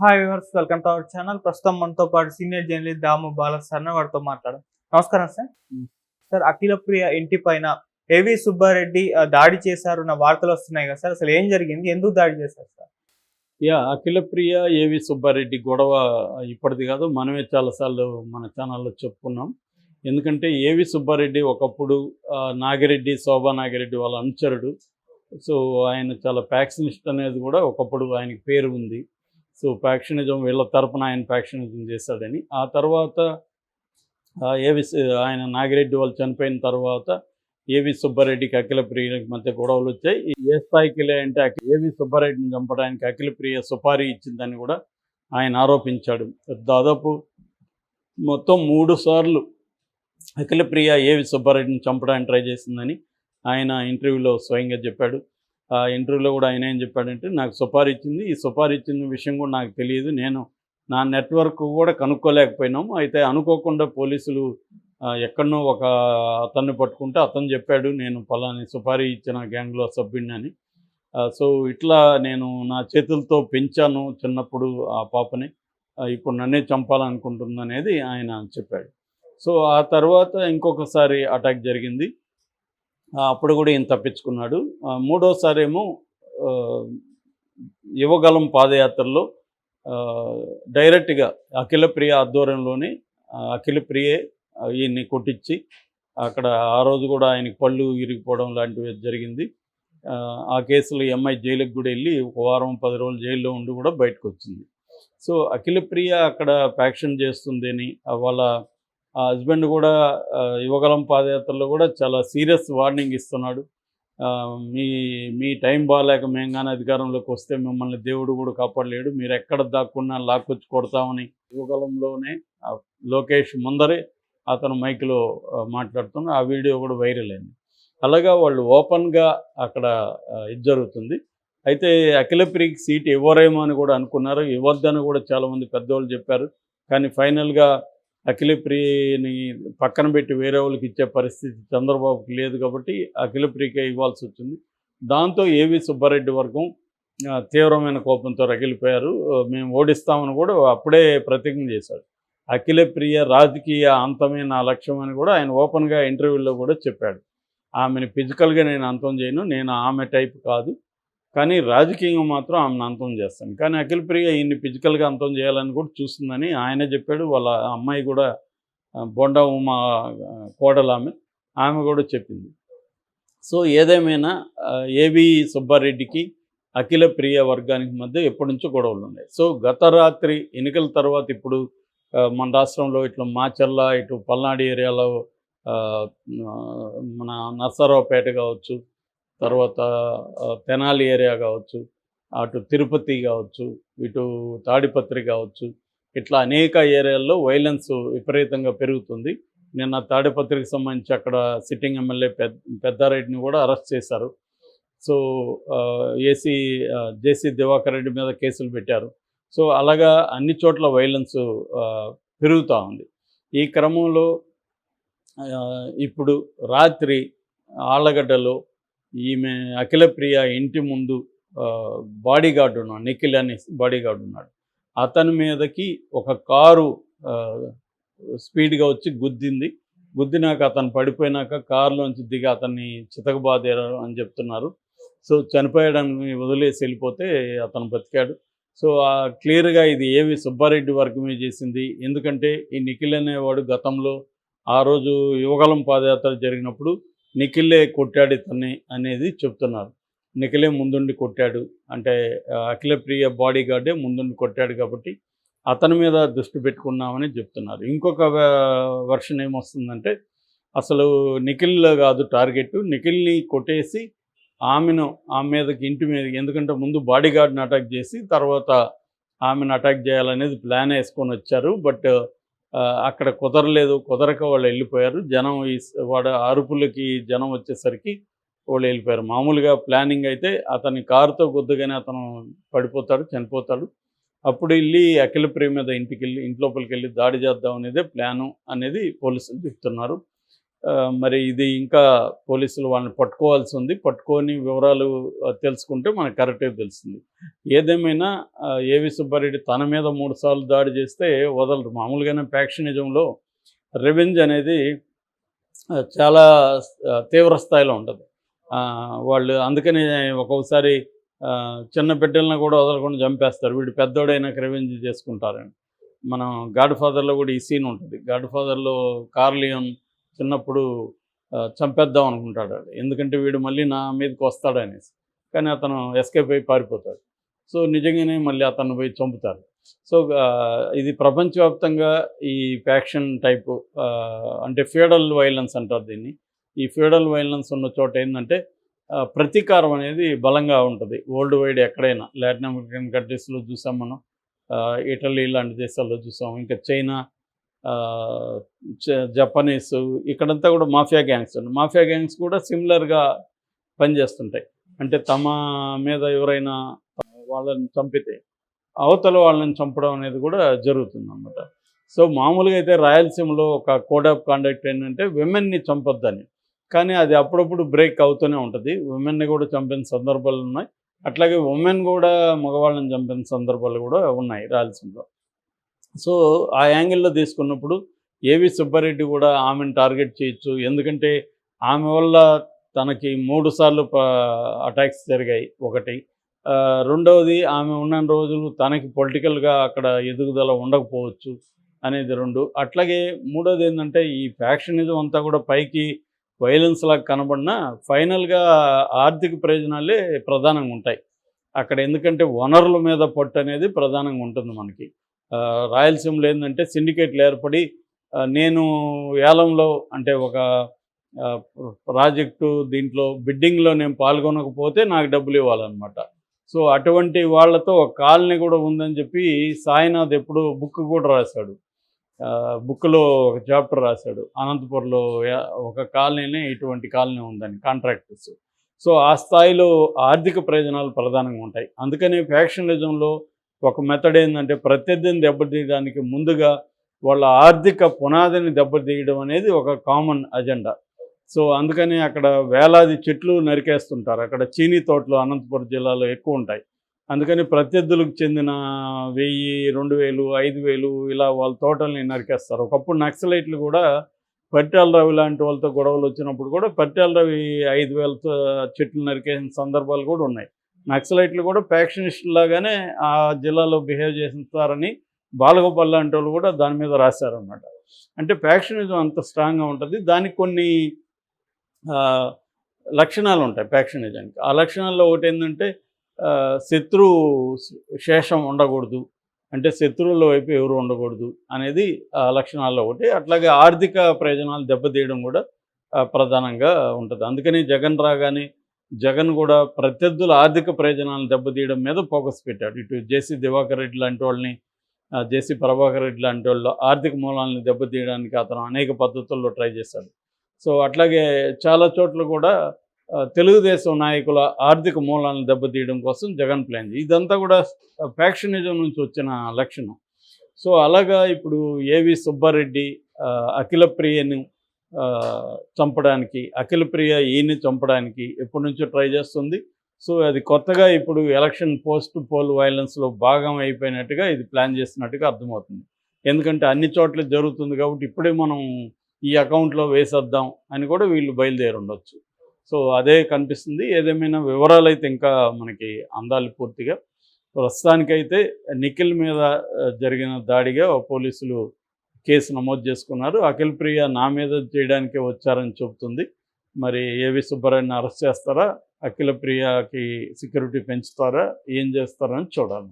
Hi viewers, welcome to our channel. ప్రస్తుతం మనతో పాటు సీనియర్ జర్నలిస్ట్ దాము బాలసార్ వారితో మాట్లాడడం. నమస్కారం సార్. హ్మ్. సార్, అఖిలప్రియ ఇంటి పైన ఏవి సుబ్బారెడ్డి దాడి చేశారు అన్న వార్తలు వస్తున్నాయి కదా సార్. అసలు ఏం జరిగింది, ఎందుకు దాడి చేశారు సార్? అఖిలప్రియ, ఏవి సుబ్బారెడ్డి గొడవ ఇప్పటిది కాదు, మనమే చాలాసార్లు మన ఛానల్లో చెప్పుకున్నాం. ఎందుకంటే ఏవి సుబ్బారెడ్డి ఒకప్పుడు నాగిరెడ్డి, శోభా నాగిరెడ్డి వాళ్ళ అనుచరుడు. సో ఆయన చాలా ఫ్యాక్షనిస్ట్ అనేది కూడా ఒకప్పుడు ఆయనకి పేరు ఉంది. సో ఫ్యాక్షనిజం వీళ్ళ తరపున ఆయన ఫ్యాక్షనిజం చేశాడని. ఆ తర్వాత ఆయన నాగిరెడ్డి వాళ్ళు చనిపోయిన తర్వాత ఏవి సుబ్బారెడ్డికి అఖిలప్రియకి మధ్య గొడవలు వచ్చాయి. ఏ స్థాయికి అంటే ఏవి సుబ్బారెడ్డిని చంపడానికి అఖిలప్రియ సుపారీ ఇచ్చిందని కూడా ఆయన ఆరోపించాడు. దాదాపు మొత్తం 3 సార్లు అఖిలప్రియ ఏవి సుబ్బారెడ్డిని చంపడానికి ట్రై చేసిందని ఆయన ఇంటర్వ్యూలో స్వయంగా చెప్పాడు. ఆ ఇంటర్వ్యూలో కూడా ఆయన ఏం చెప్పాడంటే, నాకు సుపారీ ఇచ్చింది, ఈ సుపారీ ఇచ్చిన విషయం కూడా నాకు తెలియదు, నేను నా నెట్వర్క్ కూడా కనుక్కోలేకపోయినాము. అయితే అనుకోకుండా పోలీసులు ఎక్కడనో ఒక అతన్ని పట్టుకుంటే అతను చెప్పాడు, నేను పలాని సుపారీ ఇచ్చిన గ్యాంగ్లో సభ్యుడిని అని. సో ఇట్లా నేను నా చేతులతో పెంచాను చిన్నప్పుడు ఆ పాపని, ఇప్పుడు నన్నే చంపాలనుకుంటుంది అనేది ఆయన చెప్పాడు. సో ఆ తర్వాత ఇంకొకసారి అటాక్ జరిగింది. అప్పుడు కూడా ఈయన తప్పించుకున్నాడు. మూడోసారి ఏమో యువగలం పాదయాత్రలో డైరెక్ట్గా అఖిలప్రియ ఆధ్వర్యంలోనే అఖిలప్రియే ఈయన్ని కొట్టించి అక్కడ ఆ రోజు కూడా ఆయనకి పళ్ళు ఇరిగిపోవడం లాంటివి జరిగింది. ఆ కేసులో ఈ అమ్మాయి జైలుకి కూడా వెళ్ళి 1 వారం 10 రోజులు జైల్లో ఉండి కూడా బయటకు వచ్చింది. సో అఖిలప్రియ అక్కడ ఫ్యాక్షన్ చేస్తుంది అని వాళ్ళ హస్బెండ్ కూడా యువగలం పాదయాత్రలో కూడా చాలా సీరియస్ వార్నింగ్ ఇస్తున్నాడు. మీ మీ టైం బాగాలేక మేము కానీ అధికారంలోకి వస్తే మిమ్మల్ని దేవుడు కూడా కాపాడలేడు, మీరు ఎక్కడ దాక్కున్నా లాక్కొచ్చి కొడతామని యువగలంలోనే లోకేష్ ముందరే అతను మైక్లో మాట్లాడుతున్న ఆ వీడియో కూడా వైరల్ అయింది. అలాగా వాళ్ళు ఓపెన్గా అక్కడ ఇది జరుగుతుంది. అయితే అఖిలప్రియకి సీటు ఇవ్వరేమో అని కూడా అనుకున్నారు, ఇవ్వద్దని కూడా చాలామంది పెద్దవాళ్ళు చెప్పారు. కానీ ఫైనల్గా అఖిలప్రియని పక్కన పెట్టి వేరే వాళ్ళకి ఇచ్చే పరిస్థితి చంద్రబాబుకి లేదు కాబట్టి అఖిలప్రియకే ఇవ్వాల్సి వచ్చింది. దాంతో ఏవి సుబ్బారెడ్డి వర్గం తీవ్రమైన కోపంతో రగిలిపోయారు. మేము ఓడిస్తామని కూడా అప్పుడే ప్రతిజ్ఞ చేశాడు. అఖిలప్రియ రాజకీయ అంతమే నా లక్ష్యం అని కూడా ఆయన ఓపెన్గా ఇంటర్వ్యూలో కూడా చెప్పాడు. ఆమెను ఫిజికల్గా నేను అంతం చేయను, నేను ఆమె టైప్ కాదు, కానీ రాజకీయంగా మాత్రం ఆమెను అంతం చేస్తాను. కానీ అఖిలప్రియ ఈయన్ని ఫిజికల్గా అంతం చేయాలని కూడా చూస్తుందని ఆయనే చెప్పాడు. వాళ్ళ అమ్మాయి కూడా బొండా ఉమా కోడలు ఆమె కూడా చెప్పింది. సో ఏదేమైనా ఏవి సుబ్బారెడ్డికి అఖిలప్రియ వర్గానికి మధ్య ఎప్పటి నుంచో గొడవలు ఉన్నాయి. సో గత రాత్రి ఎన్నికల తర్వాత ఇప్పుడు మన రాష్ట్రంలో ఇట్లా మాచర్ల, ఇటు పల్నాడు ఏరియాలో మన నర్సరావుపేట కావచ్చు, తర్వాత తెనాలి ఏరియా కావచ్చు, అటు తిరుపతి కావచ్చు, ఇటు తాడిపత్రి కావచ్చు, ఇట్లా అనేక ఏరియాల్లో వైలెన్స్ విపరీతంగా పెరుగుతుంది. నిన్న తాడిపత్రికి సంబంధించి అక్కడ సిట్టింగ్ ఎమ్మెల్యే పెద్దారెడ్డిని కూడా అరెస్ట్ చేశారు. సో జేసీ దివాకర్ రెడ్డి మీద కేసులు పెట్టారు. సో అలాగా అన్ని చోట్ల వైలెన్స్ పెరుగుతూ ఉంది. ఈ క్రమంలో ఇప్పుడు రాత్రి ఆళ్ళగడ్డలో ఈమె అఖిలప్రియ ఇంటి ముందు బాడీగార్డు ఉన్నాడు, నిఖిల్ అని బాడీగార్డు ఉన్నాడు. అతని మీదకి ఒక కారు స్పీడ్గా వచ్చి గుద్దినాక అతను పడిపోయినాక కారులోంచి దిగి అతన్ని చితకబాదారు అని చెప్తున్నారు. సో చనిపోయాడని వదిలేసి వెళ్ళిపోతే అతను బతికాడు. సో క్లియర్గా ఇది ఏవి సుబ్బారెడ్డి వర్గమే చేసింది. ఎందుకంటే ఈ నిఖిల్ అనేవాడు గతంలో ఆ రోజు యువగలం పాదయాత్ర జరిగినప్పుడు నిఖిలే కొట్టాడు ఇతన్ని అనేది చెప్తున్నారు. నిఖిలే ముందుండి కొట్టాడు అంటే అఖిలప్రియ బాడీగార్డే ముందుండి కొట్టాడు కాబట్టి అతని మీద దృష్టి పెట్టుకున్నామని చెప్తున్నారు. ఇంకొక వెర్షన్ ఏమొస్తుందంటే, అసలు నిఖిల్ కాదు టార్గెట్, నిఖిల్ని కొట్టేసి ఆమె మీదకి ఇంటి మీద, ఎందుకంటే ముందు బాడీగార్డ్ని అటాక్ చేసి తర్వాత ఆమెను అటాక్ చేయాలనేది ప్లాన్ వేసుకొని వచ్చారు. బట్ అక్కడ కుదరక వాళ్ళు వెళ్ళిపోయారు. జనం వాడు అరుపులకి జనం వచ్చేసరికి వాళ్ళు వెళ్ళిపోయారు. మామూలుగా ప్లానింగ్ అయితే అతని కారుతో గుద్దగానే అతను పడిపోతాడు, చనిపోతాడు. అప్పుడు వెళ్ళి అఖిలప్రియ మీద ఇంట్లోపలికి వెళ్ళి దాడి చేద్దాం అనేదే ప్లాను అనేది పోలీసులు చెప్తున్నారు. మరి ఇది ఇంకా పోలీసులు వాళ్ళని పట్టుకోవాల్సి ఉంది. పట్టుకొని వివరాలు తెలుసుకుంటే మనకు కరెక్ట్‌గా తెలుస్తుంది. ఏదేమైనా ఏవి సుబ్బారెడ్డి తన మీద 3 సార్లు దాడి చేస్తే వదలరు. మామూలుగానే ఫ్యాక్షనిజంలో రివెంజ్ అనేది చాలా తీవ్ర స్థాయిలో ఉంటది. వాళ్ళు అందుకనే ఒక్కొక్కసారి చిన్న బిడ్డలను కూడా వదలకుండా చంపేస్తారు. వీడు పెద్దోడైనాక రివెంజ్ చేసుకుంటారని. మనం 'గాడ్ ఫాదర్‌లో' కూడా ఈ సీన్ ఉంటుంది. 'గాడ్ ఫాదర్‌లో' కార్లియోన్ చిన్నప్పుడు చంపేద్దాం అనుకుంటాడు ఆడు. ఎందుకంటే వీడు మళ్ళీ నా మీదకి వస్తాడనేసి. కానీ అతను ఎస్కేప్ అయి పారిపోతాడు. సో నిజంగానే మళ్ళీ అతన్ని పోయి చంపుతారు. సో ఇది ప్రపంచవ్యాప్తంగా ఈ ఫ్యాక్షన్ టైపు అంటే ఫ్యూడల్ వైలెన్స్ అంటారు దీన్ని. ఈ ఫ్యూడల్ వైలెన్స్ ఉన్న చోట ఏంటంటే ప్రతీకారం అనేది బలంగా ఉంటుంది. వరల్డ్ వైడ్ ఎక్కడైనా లాటిన్ అమెరికన్ కంట్రీస్లో చూసాం మనం, ఇటలీ లాంటి దేశాల్లో చూసాం, ఇంకా చైనా, జపనీస్, ఇక్కడంతా కూడా మాఫియా గ్యాంగ్స్ ఉన్నాయి. మాఫియా గ్యాంగ్స్ కూడా సిమిలర్గా పనిచేస్తుంటాయి. అంటే తమ మీద ఎవరైనా వాళ్ళని చంపితే అవతల వాళ్ళని చంపడం అనేది కూడా జరుగుతుంది అన్నమాట. సో మామూలుగా అయితే రాయలసీమలో ఒక కోడ్ ఆఫ్ కాండక్ట్ ఏంటంటే విమెన్ని చంపొద్దని. కానీ అది అప్పుడప్పుడు బ్రేక్ అవుతూనే ఉంటుంది. విమెన్ని కూడా చంపిన సందర్భాలు ఉన్నాయి. అట్లాగే ఉమెన్ కూడా మగవాళ్ళని చంపిన సందర్భాలు కూడా ఉన్నాయి రాయలసీమలో. సో ఆ యాంగిల్లో తీసుకున్నప్పుడు ఏవి సుబ్బారెడ్డి కూడా ఆమెను టార్గెట్ చేయొచ్చు. ఎందుకంటే ఆమె వల్ల తనకి 3 సార్లు అటాక్స్ జరిగాయి ఒకటి. రెండవది ఆమె ఉన్న రోజులు తనకి పొలిటికల్గా అక్కడ ఎదుగుదల ఉండకపోవచ్చు అనేది 2. అట్లాగే మూడోది ఏంటంటే ఈ ఫ్యాక్షనిజం అంతా కూడా పైకి వైలెన్స్ లాగా కనబడినా ఫైనల్గా ఆర్థిక ప్రయోజనాలే ప్రధానంగా ఉంటాయి అక్కడ. ఎందుకంటే వనరుల మీద పట్టు అనేది ప్రధానంగా ఉంటుంది మనకి. రాయలసీమలో ఏంటంటే సిండికేట్లు ఏర్పడి నేను ఏలంలో అంటే ఒక ప్రాజెక్టు దీంట్లో బిడ్డింగ్లో నేను పాల్గొనకపోతే నాకు డబ్బులు ఇవ్వాలన్నమాట. సో అటువంటి వాళ్ళతో ఒక కాలనీ కూడా ఉందని చెప్పి సాయినాథ్ ఎప్పుడు బుక్ కూడా రాశాడు. బుక్లో ఒక చాప్టర్ రాశాడు. అనంతపురంలో ఒక కాలనీనే ఇటువంటి కాలనీ ఉందని కాంట్రాక్టర్స్. సో ఆ స్థాయిలో ఆర్థిక ప్రయోజనాలు ప్రధానంగా ఉంటాయి. అందుకని ఫ్యాక్షనిజంలో ఒక మెథడ్ ఏంటంటే ప్రత్యర్థిని దెబ్బతీయడానికి ముందుగా వాళ్ళ ఆర్థిక పునాదిని దెబ్బతీయడం అనేది ఒక కామన్ అజెండా. సో అందుకని అక్కడ వేలాది చెట్లు నరికేస్తుంటారు. అక్కడ చీనీ తోటలు అనంతపురం జిల్లాలో ఎక్కువ ఉంటాయి. అందుకని ప్రత్యర్థులకు చెందిన 1000, 2000, 5000 ఇలా వాళ్ళ తోటల్ని నరికేస్తారు. ఒకప్పుడు నక్సలైట్లు కూడా పరిటాల రవి లాంటి వాళ్ళతో గొడవలు వచ్చినప్పుడు కూడా పరిటాల రవి 5000 చెట్లు నరికేసిన సందర్భాలు కూడా ఉన్నాయి. నక్సలైట్లు కూడా ఫ్యాక్షనిస్టులాగానే ఆ జిల్లాలో బిహేవ్ చేస్తారని బాలగోపాల్ లాంటి వాళ్ళు కూడా దాని మీద రాశారన్నమాట. అంటే ఫ్యాక్షనిజం అంత స్ట్రాంగ్గా ఉంటుంది. దానికి కొన్ని లక్షణాలు ఉంటాయి ఫ్యాక్షనిజానికి. ఆ లక్షణాల్లో ఒకటి ఏంటంటే శత్రు శేషం ఉండకూడదు, అంటే శత్రువుల వైపు ఎవరు ఉండకూడదు అనేది ఆ లక్షణాల్లో ఒకటి. అట్లాగే ఆర్థిక ప్రయోజనాలు దెబ్బతీయడం కూడా ప్రధానంగా ఉంటుంది. అందుకని జగన్ రాగానే జగన్ కూడా ప్రత్యర్థుల ఆర్థిక ప్రయోజనాలను దెబ్బతీయడం మీద ఫోకస్ పెట్టాడు. ఇటు జేసీ దివాకర్ రెడ్డి లాంటి వాళ్ళని, జేసీ ప్రభాకర్ రెడ్డి లాంటి వాళ్ళు ఆర్థిక మూలాలను దెబ్బతీయడానికి అతను అనేక పద్ధతుల్లో ట్రై చేశాడు. సో అట్లాగే చాలా చోట్ల కూడా తెలుగుదేశం నాయకుల ఆర్థిక మూలాలను దెబ్బతీయడం కోసం జగన్ ప్లాన్ చేయి. ఇదంతా కూడా ఫ్యాక్షనిజం నుంచి వచ్చిన లక్షణం. సో అలాగా ఇప్పుడు ఏవి సుబ్బారెడ్డి అఖిలప్రియని చంపడానికి, అఖిలప్రియ ఈయన్ని చంపడానికి ఎప్పటి నుంచో ట్రై చేస్తుంది. సో అది కొత్తగా ఇప్పుడు ఎలక్షన్ పోస్ట్ పోల్ వైలెన్స్లో భాగం అయిపోయినట్టుగా ఇది ప్లాన్ చేస్తున్నట్టుగా అర్థమవుతుంది. ఎందుకంటే అన్ని చోట్ల జరుగుతుంది కాబట్టి ఇప్పుడే మనం ఈ అకౌంట్లో వేసేద్దాం అని కూడా వీళ్ళు బయలుదేరి ఉండొచ్చు. సో అదే కనిపిస్తుంది. ఏదేమైనా వివరాలు అయితే ఇంకా మనకి అందాలి పూర్తిగా. ప్రస్తుతానికైతే నిఖిల్ మీద జరిగిన దాడిగా పోలీసులు కేసు నమోదు చేసుకున్నారు. అఖిలప్రియ నా మీద చేయడానికే వచ్చారని చెబుతుంది. మరి ఏవి సుబ్బారెడ్డిని అరెస్ట్ చేస్తారా, అఖిలప్రియకి సెక్యూరిటీ పెంచుతారా, ఏం చేస్తారని చూడాలి.